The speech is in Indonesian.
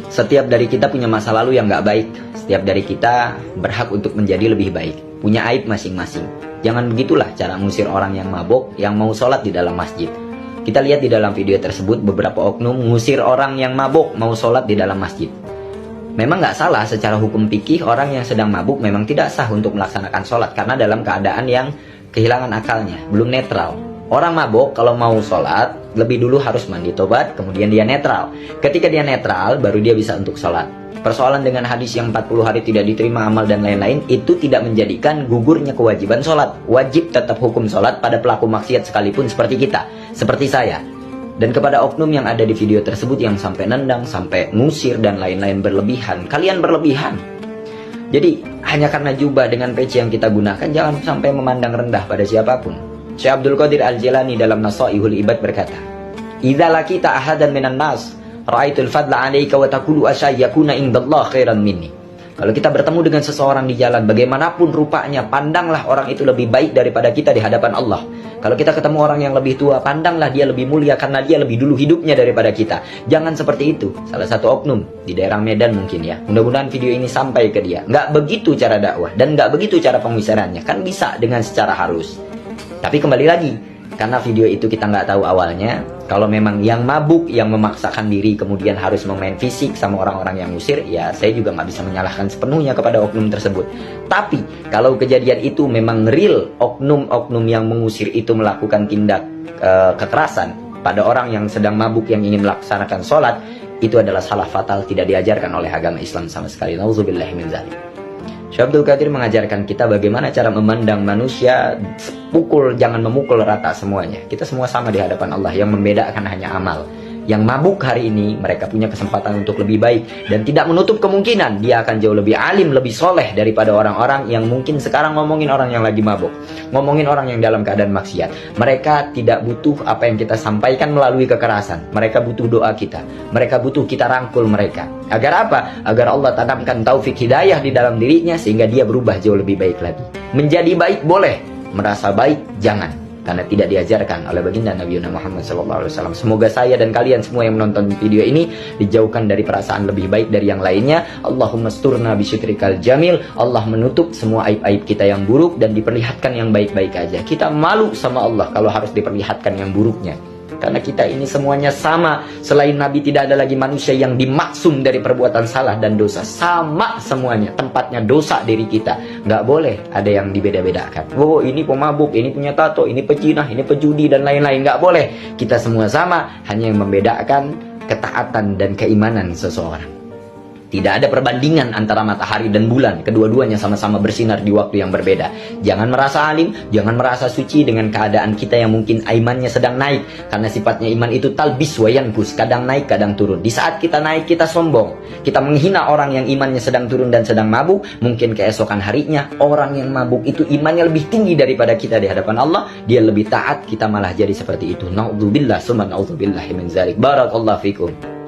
Setiap dari kita punya masa lalu yang nggak baik. Setiap dari kita berhak untuk menjadi lebih baik. Punya aib masing-masing. Jangan begitulah cara mengusir orang yang mabuk, yang mau sholat di dalam masjid. Kita lihat di dalam video tersebut beberapa oknum mengusir orang yang mabuk mau sholat di dalam masjid. Memang nggak salah secara hukum fikih, orang yang sedang mabuk memang tidak sah untuk melaksanakan sholat karena dalam keadaan yang kehilangan akalnya, belum netral. Orang mabuk kalau mau sholat lebih dulu harus mandi tobat, kemudian dia netral. Ketika dia netral baru dia bisa untuk sholat. Persoalan dengan hadis yang 40 hari tidak diterima amal dan lain-lain itu tidak menjadikan gugurnya kewajiban sholat. Wajib tetap hukum sholat pada pelaku maksiat sekalipun seperti kita, seperti saya. Dan kepada oknum yang ada di video tersebut yang sampai nendang, sampai ngusir dan lain-lain berlebihan, kalian berlebihan. Jadi hanya karena jubah dengan peci yang kita gunakan, jangan sampai memandang rendah pada siapapun. Syekh Abdul Qadir Al-Jilani dalam Nasaihul Ibad berkata, "Idza laqita ahadan minan nas, ra'aitul fadla 'alaika wa taqulu asyayakuna indallah khairan minni." Kalau kita bertemu dengan seseorang di jalan, bagaimanapun rupanya, pandanglah orang itu lebih baik daripada kita di hadapan Allah. Kalau kita ketemu orang yang lebih tua, pandanglah dia lebih mulia karena dia lebih dulu hidupnya daripada kita. Jangan seperti itu. Salah satu oknum di daerah Medan mungkin ya. Mudah-mudahan video ini sampai ke dia. Nggak begitu cara dakwah dan nggak begitu cara pengusirannya. Kan bisa dengan secara halus. Tapi kembali lagi, karena video itu kita nggak tahu awalnya. Kalau memang yang mabuk, yang memaksakan diri kemudian harus memain fisik sama orang-orang yang ngusir, ya saya juga nggak bisa menyalahkan sepenuhnya kepada oknum tersebut. Tapi kalau kejadian itu memang real, oknum-oknum yang mengusir itu melakukan tindak kekerasan pada orang yang sedang mabuk yang ingin melaksanakan sholat, itu adalah salah fatal, tidak diajarkan oleh agama Islam sama sekali. Nauzubillahi min dzalik. Syekh Abdul Qadir mengajarkan kita bagaimana cara memandang manusia, jangan memukul rata semuanya. Kita semua sama di hadapan Allah, yang membedakan hanya amal. Yang mabuk hari ini, mereka punya kesempatan untuk lebih baik. Dan tidak menutup kemungkinan dia akan jauh lebih alim, lebih soleh daripada orang-orang yang mungkin sekarang ngomongin orang yang lagi mabuk. Ngomongin orang yang dalam keadaan maksiat. Mereka tidak butuh apa yang kita sampaikan melalui kekerasan. Mereka butuh doa kita. Mereka butuh kita rangkul mereka. Agar apa? Agar Allah tanamkan taufik hidayah di dalam dirinya sehingga dia berubah jauh lebih baik lagi. Menjadi baik boleh, merasa baik jangan. Karena tidak diajarkan oleh baginda Nabi Muhammad SAW. Semoga saya dan kalian semua yang menonton video ini dijauhkan dari perasaan lebih baik dari yang lainnya. Allahumma sturna bisyutrikal jamil. Allah menutup semua aib-aib kita yang buruk dan diperlihatkan yang baik-baik aja. Kita malu sama Allah kalau harus diperlihatkan yang buruknya. Karena kita ini semuanya sama. Selain Nabi tidak ada lagi manusia yang dimaksum dari perbuatan salah dan dosa. Sama semuanya. Tempatnya dosa diri kita. Nggak boleh ada yang dibeda-bedakan. Oh ini pemabuk, ini punya tato, ini pecinah, ini pejudi dan lain-lain. Nggak boleh. Kita semua sama. Hanya yang membedakan ketaatan dan keimanan seseorang. Tidak ada perbandingan antara matahari dan bulan. Kedua-duanya sama-sama bersinar di waktu yang berbeda. Jangan merasa alim, jangan merasa suci dengan keadaan kita yang mungkin imannya sedang naik. Karena sifatnya iman itu talbis wa yankus. Kadang naik, kadang turun. Di saat kita naik, kita sombong. Kita menghina orang yang imannya sedang turun dan sedang mabuk. Mungkin keesokan harinya, orang yang mabuk itu imannya lebih tinggi daripada kita di hadapan Allah. Dia lebih taat, kita malah jadi seperti itu. Na'udzubillah, summa na'udzubillahi min dzalik. Barakallahu fikum.